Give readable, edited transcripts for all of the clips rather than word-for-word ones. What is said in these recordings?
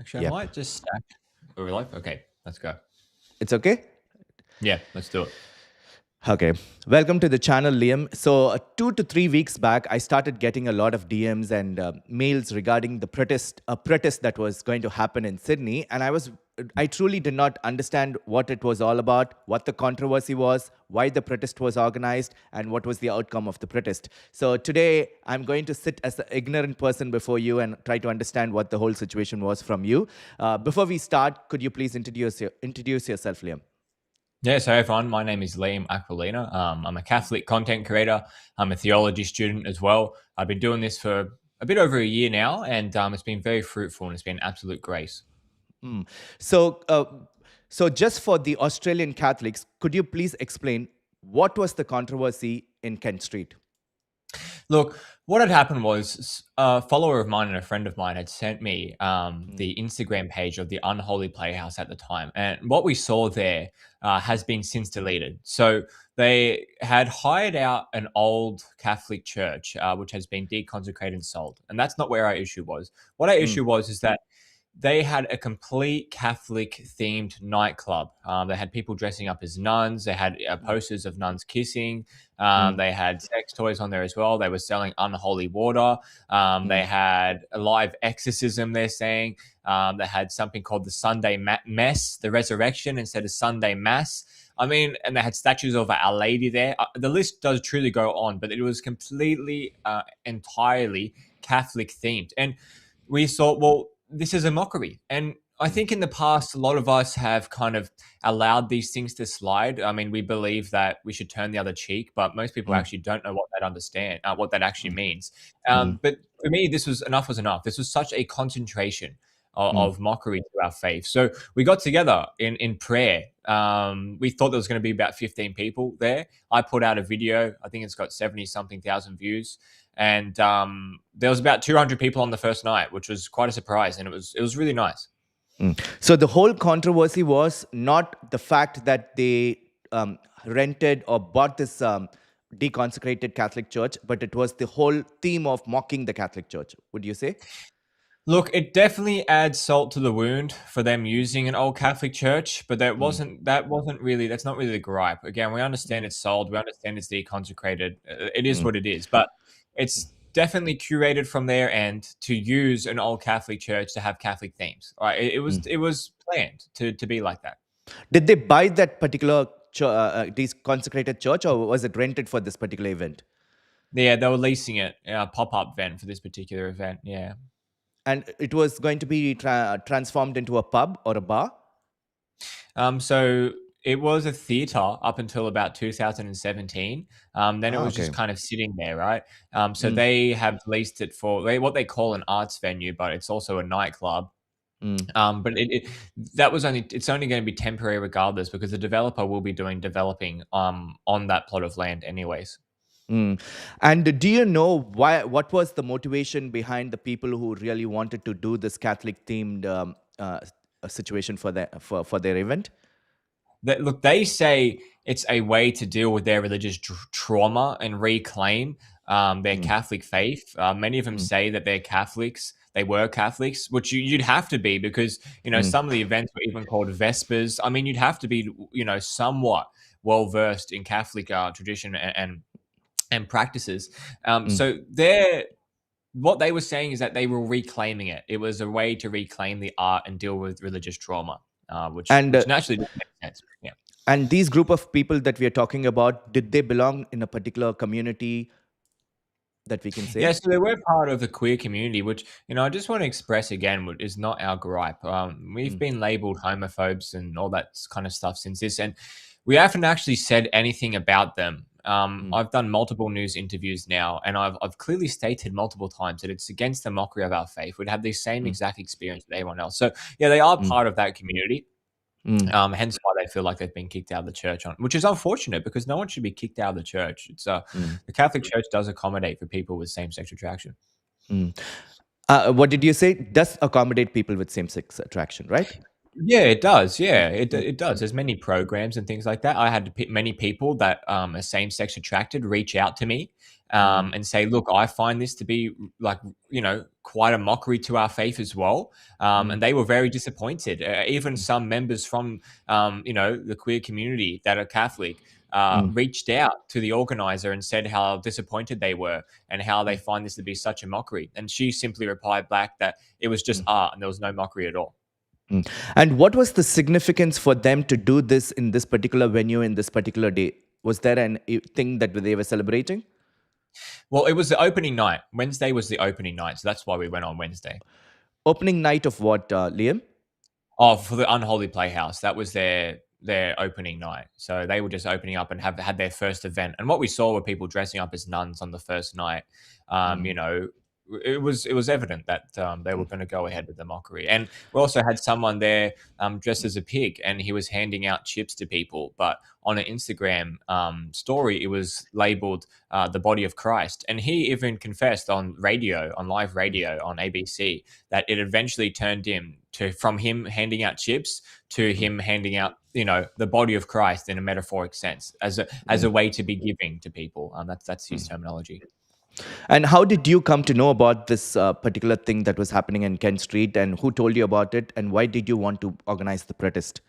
Actually, I Yep. might just stack. Are we live? Okay, let's go. It's okay? Yeah, let's do it. Okay. Welcome to the channel, Liam. So, 2 to 3 weeks back, I started getting a lot of DMs and mails regarding the protest that was going to happen in Sydney, and I truly did not understand what it was all about, what the controversy was, why the protest was organized, and what was the outcome of the protest. So today, I'm going to sit as an ignorant person before you and try to understand what the whole situation was from you. Before we start, could you please introduce yourself, Liam? Yeah, so everyone, my name is Liam Aquilina. I'm a Catholic content creator. I'm a theology student as well. I've been doing this for a bit over a year now, and it's been very fruitful and it's been absolute grace. Mm. So, so just for the Australian Catholics, could you please explain what was the controversy in Kent Street? Look, what had happened was a follower of mine and a friend of mine had sent me Mm, the Instagram page of the Unholy Playhouse at the time. And what we saw there has been since deleted. So they had hired out an old Catholic church, which has been deconsecrated and sold. And that's not where our issue was. What our mm, issue was is that they had a complete Catholic themed nightclub. They had people dressing up as nuns. They had posters of nuns kissing. mm, They had sex toys on there as well. They were selling unholy water. They mm, had a live exorcism, they're saying. They had something called the Sunday Mess, the resurrection instead of Sunday Mass. I mean, and they had statues of Our Lady there. The list does truly go on, but it was completely, entirely Catholic themed. And we thought, well, this is a mockery. And I mm, think in the past, a lot of us have kind of allowed these things to slide. I mean, we believe that we should turn the other cheek, but most people mm, actually don't know what that actually mm, means. mm, But for me, this was enough was enough. This was such a concentration mm, of mockery to our faith. So we got together in prayer. We thought there was going to be about 15 people there. I put out a video. I think it's got 70 something thousand views, and there was about 200 people on the first night, which was quite a surprise, and it was really nice. mm. So the whole controversy was not the fact that they rented or bought this deconsecrated Catholic church, but it was the whole theme of mocking the Catholic Church. Would you say? Look, it definitely adds salt to the wound for them using an old Catholic church, but Mm, that's not really the gripe. Again, we understand it's sold, we understand it's deconsecrated. It is mm, what it is, but it's definitely curated from their end to use an old Catholic church to have Catholic themes. All right, mm. it was planned to be like that. Did they buy that particular deconsecrated church, or was it rented for this particular event? Yeah, they were leasing it, pop up event for this particular event. Yeah. And it was going to be transformed into a pub or a bar. So it was a theater up until about 2017. Then it Ah, was okay. just kind of sitting there, right? So Mm, they have leased it for what they call an arts venue, but it's also a nightclub. mm, But it's only going to be temporary regardless because the developer will be doing developing on that plot of land anyways. mm. And do you know why? What was the motivation behind the people who really wanted to do this Catholic themed situation for their event? Look, they say it's a way to deal with their religious trauma and reclaim their Mm, Catholic faith. Many of them mm, say that they're Catholics. They were Catholics, which you'd have to be because mm, some of the events were even called Vespers. I mean, you'd have to be somewhat well versed in Catholic tradition and practices. mm. So they're what they were saying is that they were reclaiming it. It was a way to reclaim the art and deal with religious trauma, which And which naturally does make sense. Yeah. and these group of people that we are talking about, did they belong in a particular community that we can Yeah, say? so they were part of the queer community, which, I just want to express again, what is not our gripe. We've Mm, been labeled homophobes and all that kind of stuff since this, and we haven't actually said anything about them. mm, I've done multiple news interviews now, and I've clearly stated multiple times that it's against the mockery of our faith. We'd have the same mm, exact experience with everyone else. So, yeah, they are mm, part of that community. mm, Hence why they feel like they've been kicked out of the church, which is unfortunate because no one should be kicked out of the church. It's mm, the Catholic Church does accommodate for people with same-sex attraction. mm. What did you say? Does accommodate people with same-sex attraction, right? Yeah, it does. Yeah, Mm, it does. There's many programs and things like that. I had many people that are same sex attracted reach out to me and say, look, I find this to be like, quite a mockery to our faith as well. And they were very disappointed. Even some members from, the queer community that are Catholic reached out to the organizer and said how disappointed they were and how they find this to be such a mockery. And she simply replied back that it was just art and there was no mockery at all. And what was the significance for them to do this in this particular venue in this particular day? Was there an thing that they were celebrating? Well, it was the opening night. Wednesday was the opening night, so that's why we went on Wednesday. Opening night of what, Liam? Oh, for the Unholy Playhouse. That was their opening night. So they were just opening up and had their first event. And what we saw were people dressing up as nuns on the first night. It was evident that they were going to go ahead with the mockery. And we also had someone there dressed as a pig, and he was handing out chips to people. But on an Instagram story, it was labeled the body of Christ. And he even confessed on live radio on ABC, that it eventually turned him from him handing out chips to him handing out, the body of Christ in a metaphoric sense as a way to be giving to people. That's his terminology. And how did you come to know about this particular thing that was happening in Kent Street, and who told you about it, and why did you want to organize the protest?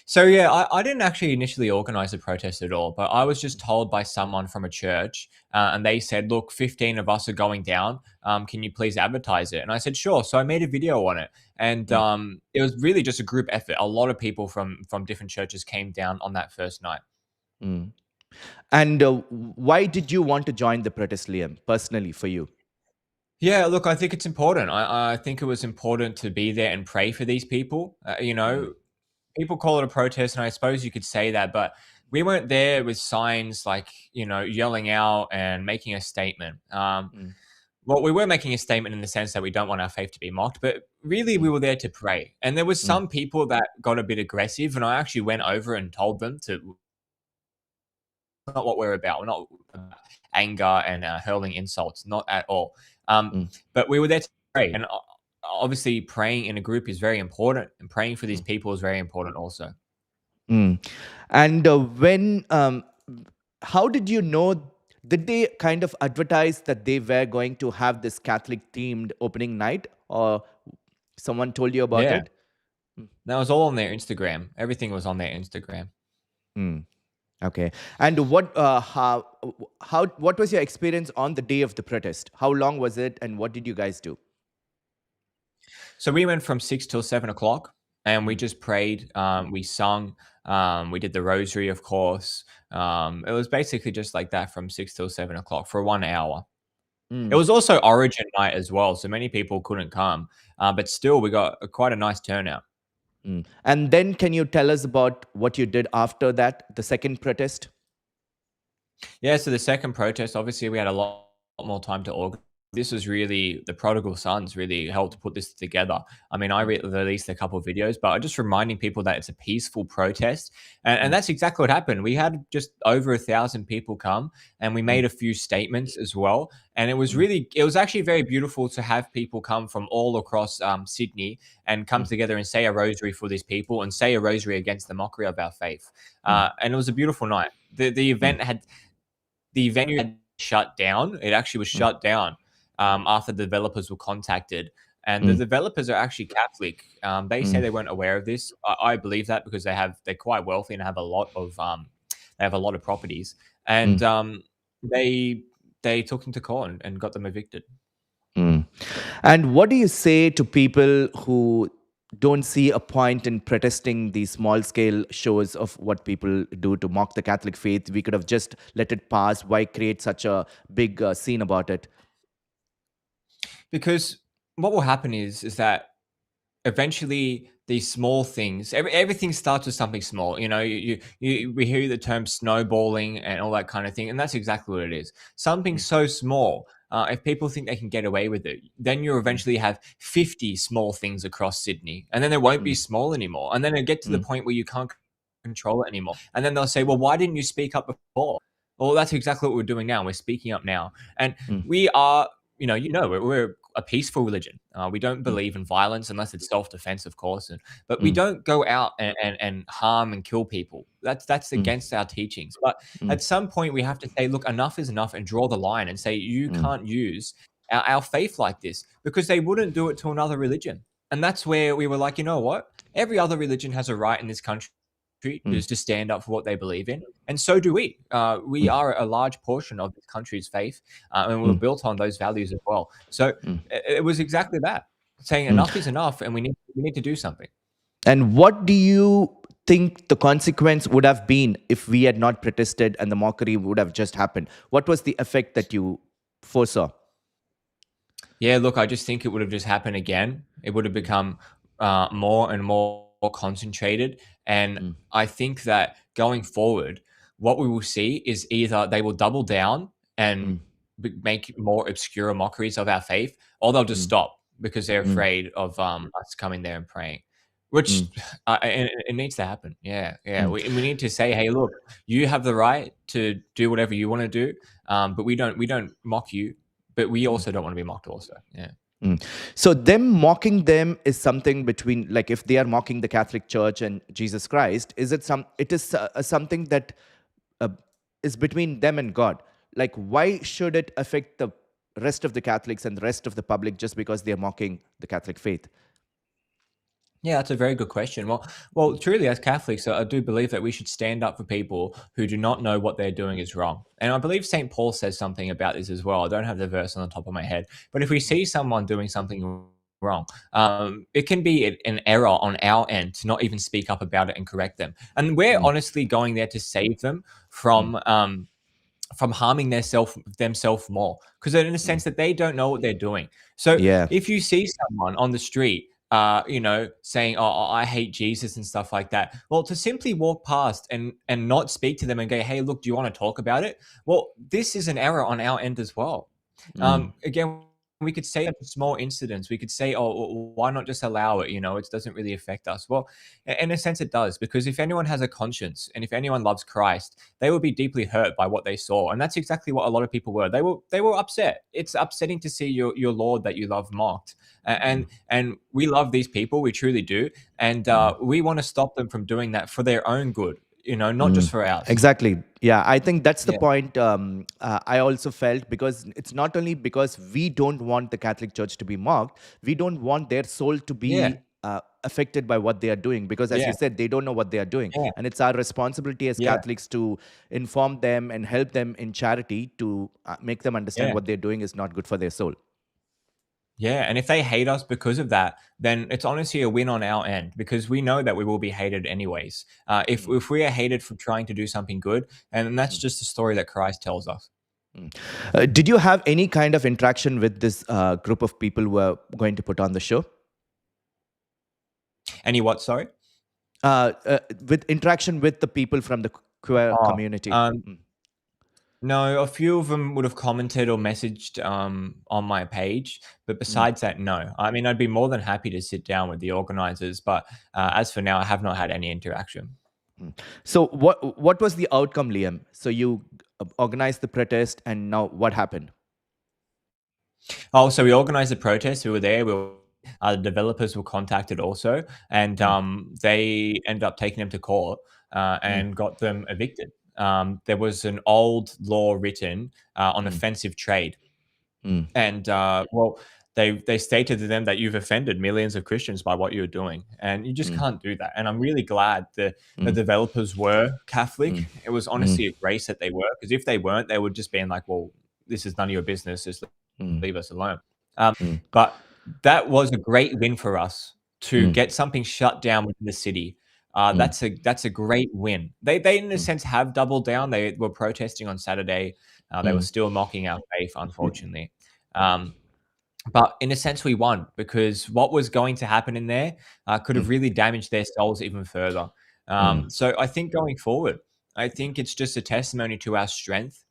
So yeah, I didn't actually initially organize the protest at all, but I was just told by someone from a church, and they said, "Look, 15 of us are going down. Can you please advertise it?" And I said, "Sure." So I made a video on it, and it was really just a group effort. A lot of people from different churches came down on that first night. Mm. And why did you want to join the protest, Liam, personally for you? Yeah, look, I think it's important. I think it was important to be there and pray for these people. People call it a protest, and I suppose you could say that, but we weren't there with signs like, yelling out and making a statement. Well, we were making a statement in the sense that we don't want our faith to be mocked, but really we were there to pray. And there was some people that got a bit aggressive, and I actually went over and told them to not what we're about. We're not about anger and hurling insults, not at all. But we were there to pray, and obviously praying in a group is very important, and praying for these people is very important also. And how did you know? Did they kind of advertise that they were going to have this Catholic themed opening night, or someone told you about Yeah, it? that was all on their Instagram. Everything was on their Instagram. Okay. And what was your experience on the day of the protest? How long was it, and what did you guys do? So we went from 6 till 7 o'clock, and we just prayed. We sung. We did the rosary, of course. It was basically just like that from 6 till 7 o'clock for 1 hour. It was also Origin night as well, so many people couldn't come. But still, we got quite a nice turnout. And then can you tell us about what you did after that, the second protest? Yeah, so the second protest, obviously, we had a lot more time to organize. This was really the prodigal sons really helped put this together. I mean, I released a couple of videos, but I'm just reminding people that it's a peaceful protest, and that's exactly what happened. We had just over 1,000 people come, and we made a few statements as well. And it was actually very beautiful to have people come from all across Sydney and come together and say a rosary for these people and say a rosary against the mockery of our faith. And it was a beautiful night. The venue had shut down. It actually was shut down after the developers were contacted. And the developers are actually Catholic. They say they weren't aware of this. I believe that because they're quite wealthy and have a lot of properties. And they took them to court and got them evicted. And what do you say to people who don't see a point in protesting these small scale shows of what people do to mock the Catholic faith? We could have just let it pass. Why create such a big scene about it? Because what will happen is that eventually these small things, everything starts with something small. We hear the term snowballing and all that kind of thing, and that's exactly what it is. Something so small. If people think they can get away with it, then you eventually have 50 small things across Sydney, and then there won't be small anymore. And then it'll get to the point where you can't control it anymore. And then they'll say, well, why didn't you speak up before? Well, that's exactly what we're doing now. We're speaking up now. And we are, we're a peaceful religion. We don't mm, believe in violence unless it's self-defense, of course, but we mm, don't go out and harm and kill people. That's mm, against our teachings. But mm, at some point, we have to say, look, enough is enough, and draw the line and say you mm, can't use our faith like this, because they wouldn't do it to another religion. And that's where we were like, you know what? Every other religion has a right in this country mm, to stand up for what they believe in, and so do we. We mm, are a large portion of this country's faith, and we're mm, built on those values as well. So mm, it was exactly that, saying mm. enough is enough, and we need to do something. And what do you think the consequence would have been if we had not protested and the mockery would have just happened? What was the effect that you foresaw? Yeah, look, I just think it would have just happened again. It would have become more and more concentrated. And Mm, I think that going forward, what we will see is either they will double down and mm, make more obscure mockeries of our faith, or they'll just mm, stop because they're mm, afraid of us coming there and praying. Which mm, and it needs to happen. Yeah, yeah. mm, We need to say, hey, look, you have the right to do whatever you want to do, but we don't mock you, but we mm. also don't want to be mocked also. Yeah. Mm. So them mocking them is something between, like, if they are mocking the Catholic Church and Jesus Christ, is it some? It is something that uh, is between them and God. Like, why should it affect the rest of the Catholics and the rest of the public just because they are mocking the Catholic faith? Yeah, that's a very good question. Well, truly, as Catholics, I do believe that we should stand up for people who do not know what they're doing is wrong. And I believe St. Paul says something about this as well. I don't have the verse on the top of my head, but if we see someone doing something wrong, it can be an error on our end to not even speak up about it and correct them. And we're Mm, honestly going there to save them mm, from harming themselves more, because in a mm. sense that they don't know what they're doing. So Yeah. if you see someone on the street saying, "Oh, I hate Jesus" and stuff like that, well, to simply walk past and not speak to them and go, "Hey, look, do you want to talk about it?" Well, this is an error on our end as well. Mm, Again, we could say that for small incidents, we could say, "Oh, why not just allow it? It doesn't really affect us." Well, in a sense, it does, because if anyone has a conscience and if anyone loves Christ, they will be deeply hurt by what they saw, and that's exactly what a lot of people were. They were upset. It's upsetting to see your Lord that you love mocked, mm, and we love these people, we truly do, and mm. we want to stop them from doing that for their own good. Not just Mm, for ours. exactly. Yeah, I think that's the Yeah, point. I also felt, because it's not only because we don't want the Catholic Church to be mocked, we don't want their soul to yeah, be affected by what they are doing. Because, as you yeah, said, they don't know what they are doing, yeah, and it's our responsibility as yeah, Catholics to inform them and help them in charity to make them understand yeah. what they're doing is not good for their soul. Yeah, and if they hate us because of that, then it's honestly a win on our end, because we know that we will be hated anyways. If Mm, if we are hated for trying to do something good, and that's mm, just the story that Christ tells us. mm. Did you have any kind of interaction with this group of people who are going to put on the show? Any what? Sorry. With interaction with the people from the queer Oh, community. um, Mm, no, a few of them would have commented or messaged on my page, but mm, besides that, no. I mean, I'd be more than happy to sit down with the organizers, but as for now, I have not had any interaction. mm. So what was the outcome, Liam? So you organized the protest, and now what happened? Oh, so we organized the protest. We were there. The developers were contacted also, and Mm, they ended up taking them to court mm, and got them evicted. There was an old law written on mm, offensive trade, mm, and well, they stated to them that you've offended millions of Christians by what you're doing, and you just mm, can't do that. And I'm really glad the mm, developers were Catholic. mm, It was mm, honestly a grace that they were, because if they weren't, they would just been like, well, this is none of your business. Just mm, leave us alone. Um, mm, but that was a great win for us to mm, get something shut down within the city. mm, That's a great win. They in a mm, sense have doubled down. They were protesting on Saturday. They were mm, still mocking our faith, unfortunately. Um, but in a sense, we won, because what was going to happen in there could mm, have really damaged their souls even further. mm, So I think going forward, I think it's just a testimony to our strength,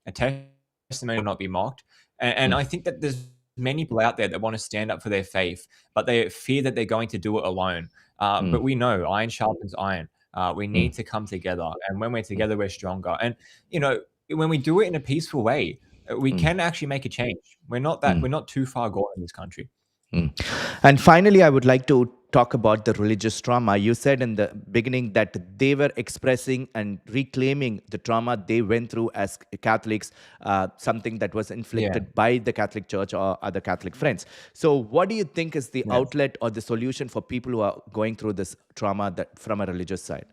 a testimony to not be mocked. And mm, I think that there's many people out there that want to stand up for their faith, but they fear that they're going to do it alone. mm, But we know iron sharpens iron. We mm, need to come together. And when we're mm, together, we're stronger. And, you know, when we do it in a peaceful way, we mm, can actually make a change. mm. We're not too far gone in this country. Mm. And finally, I would like to talk about the religious trauma. You said in the beginning that they were expressing and reclaiming the trauma they went through as Catholics, something that was Yeah. inflicted by the Catholic Church or other Catholic friends. So, what do you think is the Yeah. outlet or the solution for people who are going through this trauma that, from a religious side?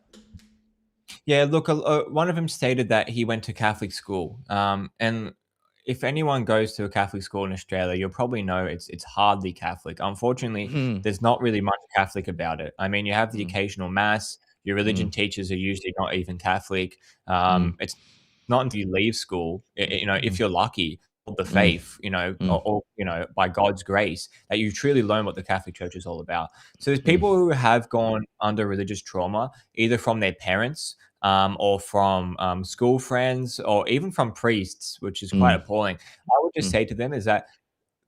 Yeah, look, one of them stated that he went to Catholic school, and if anyone goes to a Catholic school in Australia, you'll probably know it's hardly Catholic. Unfortunately, Mm, there's not really much Catholic about it. I mean, you have the mm, occasional mass. Your religion mm, teachers are usually not even Catholic. mm, It's not until you leave school, if mm, you're lucky, of the mm, faith, mm, by God's grace, that you truly learn what the Catholic Church is all about. So there's mm, people who have gone under religious trauma, either from their parents, or from school friends, or even from priests, which is quite mm, appalling. I would just mm, say to them is that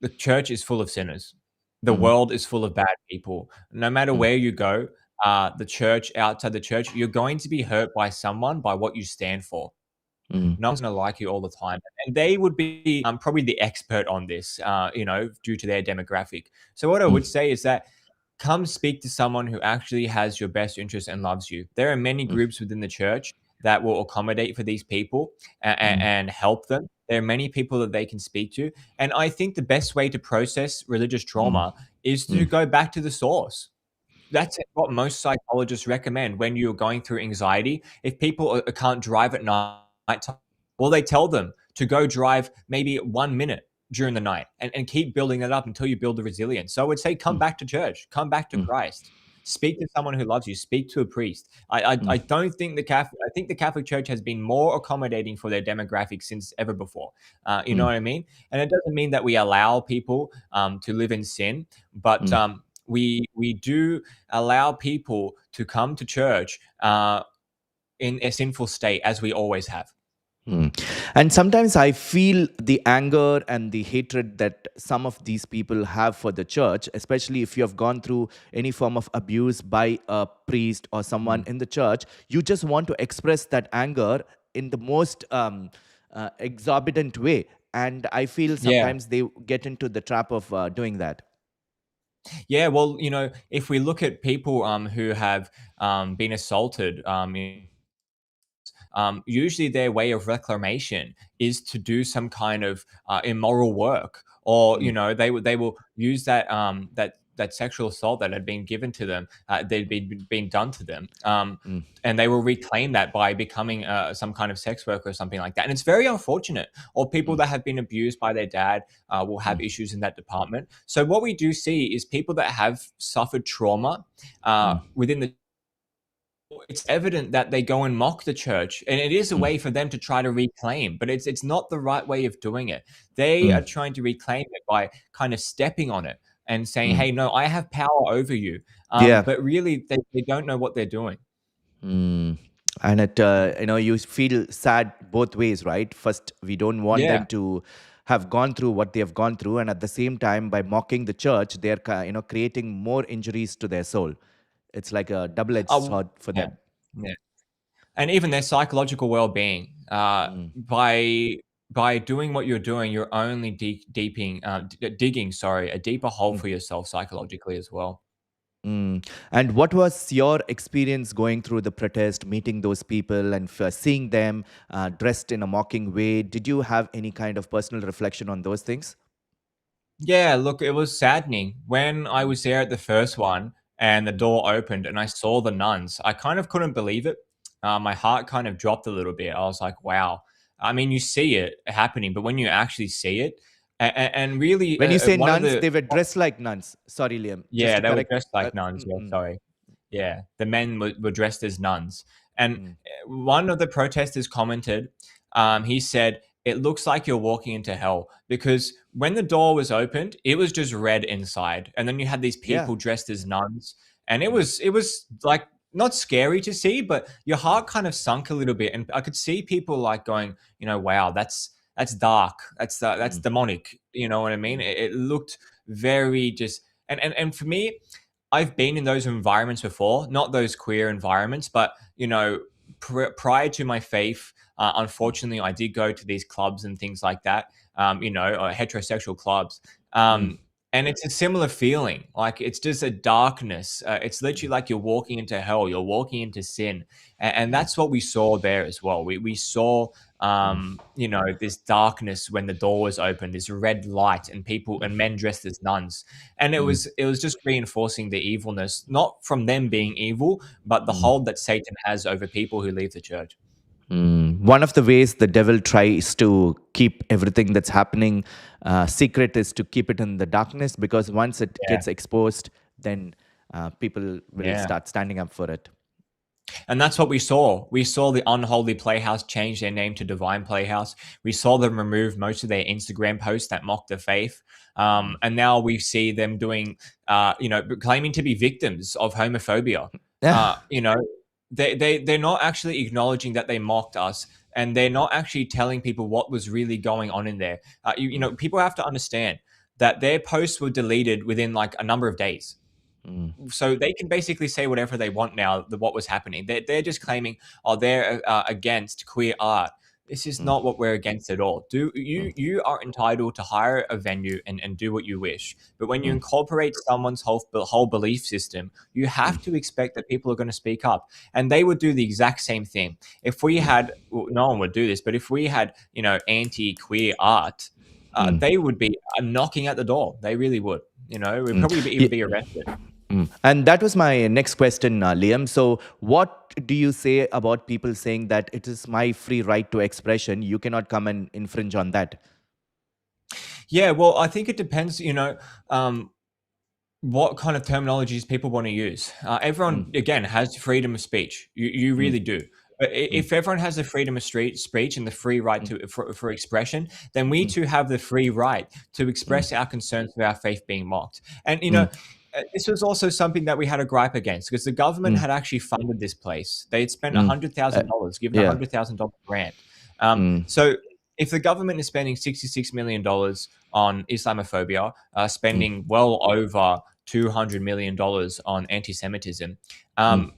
the church is full of sinners. The mm, world is full of bad people. No matter mm, where you go, the church, outside the church, you're going to be hurt by someone by what you stand for. mm, No one's going to like you all the time. And they would be probably the expert on this, due to their demographic. So, what I would mm, say is that come speak to someone who actually has your best interest and loves you. There are many mm, groups within the church that will accommodate for these people mm, and help them. There are many people that they can speak to. And I think the best way to process religious mm, trauma is to mm, go back to the source. That's what most psychologists recommend when you're going through anxiety. If people can't drive at night time, well, they tell them to go drive maybe 1 minute during the night and keep building it up until you build the resilience. So I would say come mm, back to church, come back to mm, Christ, speak to someone who loves you, speak to a priest. I mm, don't think I think the Catholic Church has been more accommodating for their demographics since ever before. You know mm, what I mean? And it doesn't mean that we allow people to live in sin, but mm. we do allow people to come to church in a sinful state, as we always have. Hmm. And sometimes I feel the anger and the hatred that some of these people have for the church, especially if you have gone through any form of abuse by a priest or someone Mm. in the church, you just want to express that anger in the most exorbitant way. And I feel Yeah. sometimes they get into the trap of doing that. Yeah, well, if we look at people who have been assaulted, usually their way of reclamation is to do some kind of immoral work, or Mm, they will use that sexual assault that had been given to them, they'd been done to them, mm, and they will reclaim that by becoming some kind of sex worker or something like that. And it's very unfortunate. Or people mm, that have been abused by their dad will have mm, issues in that department. So what we do see is people that have suffered trauma mm, within the it's evident that they go and mock the church, and it is a mm, way for them to try to reclaim, but it's not the right way of doing it. They are mm, trying to reclaim it by kind of stepping on it and saying, mm. "Hey, no, I have power over you," Yeah. but really they don't know what they're doing. Mm. And you feel sad both ways, right? First, we don't want Yeah. them to have gone through what they have gone through, and at the same time, by mocking the church, they're creating more injuries to their soul. It's like a double-edged Oh, sword for yeah, them. yeah, and even their psychological well-being. Mm, By doing what you're doing, you're only digging, sorry, a deeper hole mm, for yourself psychologically as well. mm. And what was your experience going through the protest, meeting those people, and seeing them dressed in a mocking way? Did you have any kind of personal reflection on those things? Yeah, look, it was saddening. When I Mm, was there at the first one and the mm, door opened and I saw the nuns, I kind of couldn't believe it. My heart kind of dropped a little bit. I was like, wow. I mean, you see it happening, but when you actually see it, and really, When you say one of nuns, the they were dressed like nuns. Sorry, Liam. Just yeah, to they were correct. dressed like nuns. Mm, Yeah, mm, sorry. Yeah, the men were dressed as nuns. And mm. one of the protesters commented, he said, "It looks like you're walking into hell," because when the door was opened, it was just red inside. And then you had these Yeah. people dressed as nuns. And it Mm, was it was like not scary to see, but your mm, heart kind of sunk a little bit. And I could see people like going, wow, that's dark. That's mm, demonic. You know what I mean? mm, It looked very just and for me, I've been in those environments before, not those queer environments, but prior to my faith, unfortunately, I did go to these clubs and things like that. Heterosexual clubs. Mm, And it's a similar feeling. Like it's just a darkness. It's literally like you're walking into hell. You're walking into sin, and that's what we saw there as well. We saw this darkness when the door was open, this red light, and people and men dressed as nuns, and mm, it was just reinforcing the evilness, not from them being evil, but the mm. hold that Satan has over people who leave the church. One of the ways the devil tries to keep everything that's happening secret is to keep it in the darkness, because once it Yeah, gets exposed, then people will yeah. start standing up for it. And that's what we saw. We saw the Unholy Playhouse change their name to Divine Playhouse. We saw them remove most of their Instagram posts that mocked the faith. And now we see them doing, claiming to be victims of homophobia. Yeah. Uh, you know, they're not actually acknowledging that they mocked us, and they're not actually telling people what was really going on in there. People have to understand that their posts were deleted within like a number of days, Mm, so they can basically say whatever they want now. What was happening? They're just claiming, oh, they're against queer art. This is mm, not what we're against at all. Do mm, you are entitled to hire a venue and do what you wish. But when you mm, incorporate someone's whole belief system, you mm, have to expect that people are going to speak up, and they would do the exact same thing. If we had, well, no one would do this, but if we had, anti-queer art, mm, they would be knocking at the door. They really would. We'd mm. probably even be Ye- arrested. And that was my next question, Liam. So, what do you say about people saying that it is my free right to expression? You cannot come and infringe on that. Yeah, well, I think it depends, um, what kind of terminologies people want to use. Everyone, Mm, again, has freedom of speech. You mm, really do. But mm, if everyone has the freedom of speech and the free right mm, for expression, then we mm, too have the free right to mm, express our concerns with our faith being mocked. And mm, this was also something that we had a gripe against, because the government mm, had actually funded this place. They had spent mm. $100,000, given a Yeah. $100,000 grant. Mm, So if the government is spending $66 million on Islamophobia, mm, spending well over $200 million on anti-Semitism, mm,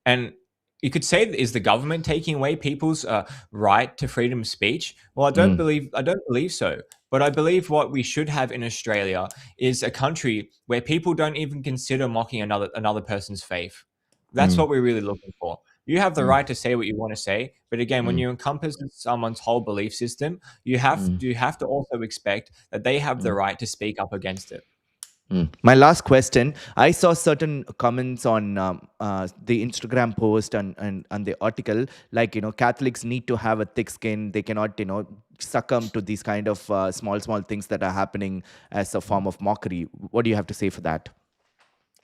and you could say, is the government taking away people's right to freedom of speech? Well, mm, I don't believe so. But I believe what we should have in Australia is a country where people don't even consider mocking another person's faith. That's mm, what we're really looking for. You have the mm, right to say what you want to say, but again, when mm, you encompass someone's whole belief system, mm, you have to also expect that they have the mm. right to speak up against it. My last question. I saw certain comments on the Instagram post and the article, like, Catholics need to have a thick skin. They cannot, succumb to these kind of small things that are happening as a form of mockery. What do you have to say for that?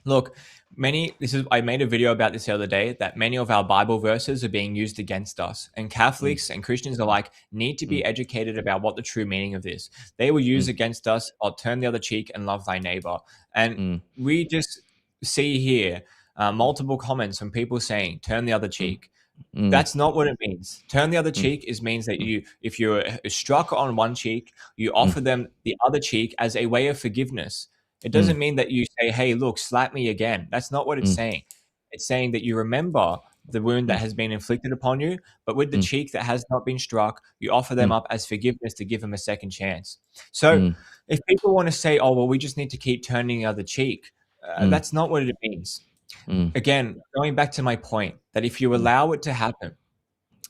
Look, I made a video about this the other day, that many of our Bible verses are being used against us. And Mm, Catholics and Christians alike need to mm, be educated about what the true meaning of this. They will use mm, against us, or turn the other cheek and love thy neighbor. And mm, we just see here multiple comments from people saying, turn the other mm, cheek. mm, That's not what it means. Turn the other mm, cheek means that mm, if you're struck on one cheek, you mm, offer them the other cheek as a way of forgiveness. It mm, doesn't mean that you say, "Hey, look, slap me again." That's not what it's mm, saying. It's saying that you remember the wound that mm, has been inflicted upon you, but with the mm, cheek that has not been struck, you offer them mm, up as forgiveness to give them a second chance. So, mm, if people want to say, "Oh, well, we just need to keep turning the other cheek," mm, that's not what it means. mm, Again, going back to my point, that if you mm, allow it to happen,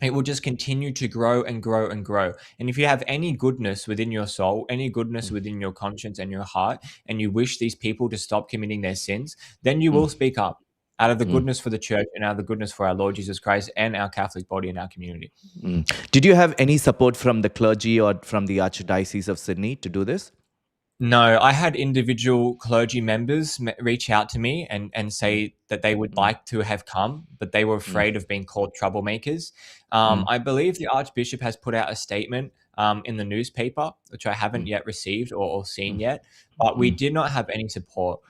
it will just continue to grow and grow and grow. And if you have any goodness within your soul, any goodness mm, within your conscience and your heart, and you wish these people to stop committing their sins, then you mm, will speak up out of the mm. goodness for the church and out of the goodness for our Lord Jesus Christ and our Catholic body and our community. Mm. Did you have any support from the clergy or from the Archdiocese of Sydney to do this? No, I had individual clergy members reach out to me and Mm, say that they would mm, like to have come, but they were mm, afraid of being called troublemakers. mm, I believe the Archbishop has put out a statement in the newspaper, which I haven't mm, yet received or seen mm, yet, but we mm, did not have any support.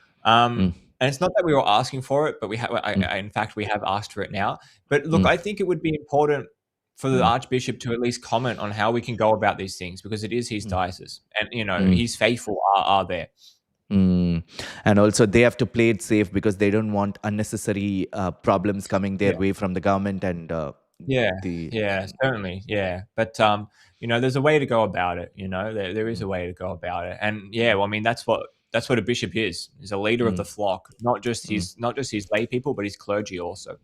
mm, And it's not that we were asking for it, but mm, in fact, we have asked for it now. But look, mm, I think it would be important for the mm, Archbishop to at least comment on how we can go about these things, because it is his mm, diocese, and mm, his faithful are there. mm. And also, they have to play it safe because they don't want unnecessary problems coming their Yeah. way from the government and Yeah, the yeah, certainly, yeah. But there's a way to go about it. There is mm, a way to go about it, and yeah, well, I mean, that's what a bishop is a leader of mm, the flock, mm. not just his lay people, but his clergy also.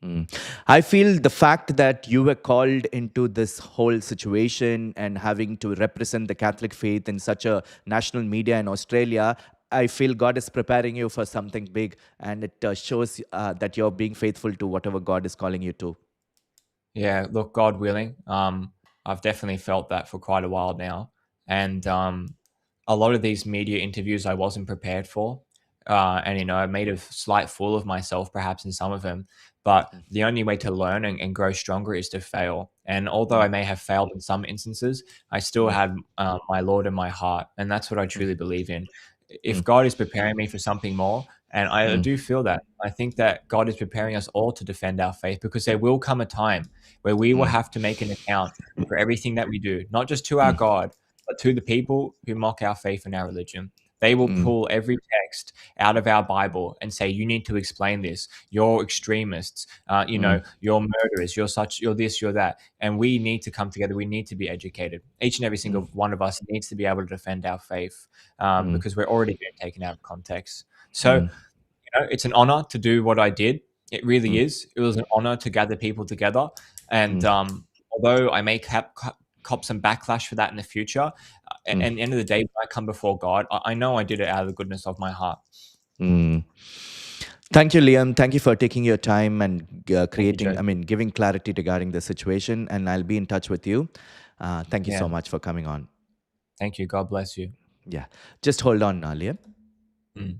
Mm. I feel the fact that you were called into this whole situation and having to represent the Catholic faith in such a national media in Australia, I feel God is preparing you for something big, and it shows that you're being faithful to whatever God is calling you to. Yeah, look, God willing, I've definitely felt that for quite a while now, and a lot of these media interviews I wasn't prepared for, and I made a slight fool of myself perhaps in some of them. But the only way to learn and grow stronger is to fail. And although Mm, I may have failed in some instances, I still mm, had my Lord in my heart, and that's what I mm, truly believe in. If mm, God is preparing me for something more, and I mm, do feel that, I think that God is preparing us all to defend our faith because there will come a time where we will mm, have to make an account for everything that we do, not just to our mm, God, but to the people who mock our faith and our religion. They will mm, pull every text out of our Bible and say, "You need to explain this. You're extremists. mm, You're murderers. You're this. You're that." And we need to come together. We need to be educated. Each and every mm, single one of us needs to be able to defend our faith mm, because we're already being taken out of context. So mm, it's an honor to do what I did. It really mm, is. It was an honor to gather people together. And mm, although I may cop some backlash for that in the future, mm, at the end of the day, when I come before God, I know I did it out of the goodness of my heart. mm. Thank you, Liam. Thank you for taking your time and Thank you, creating, Joe. I mean, giving clarity regarding the situation. And I'll be in touch with you. Thank you Yeah. so much for coming on. Thank you. God bless you. Yeah. Just hold on, Liam. Mm.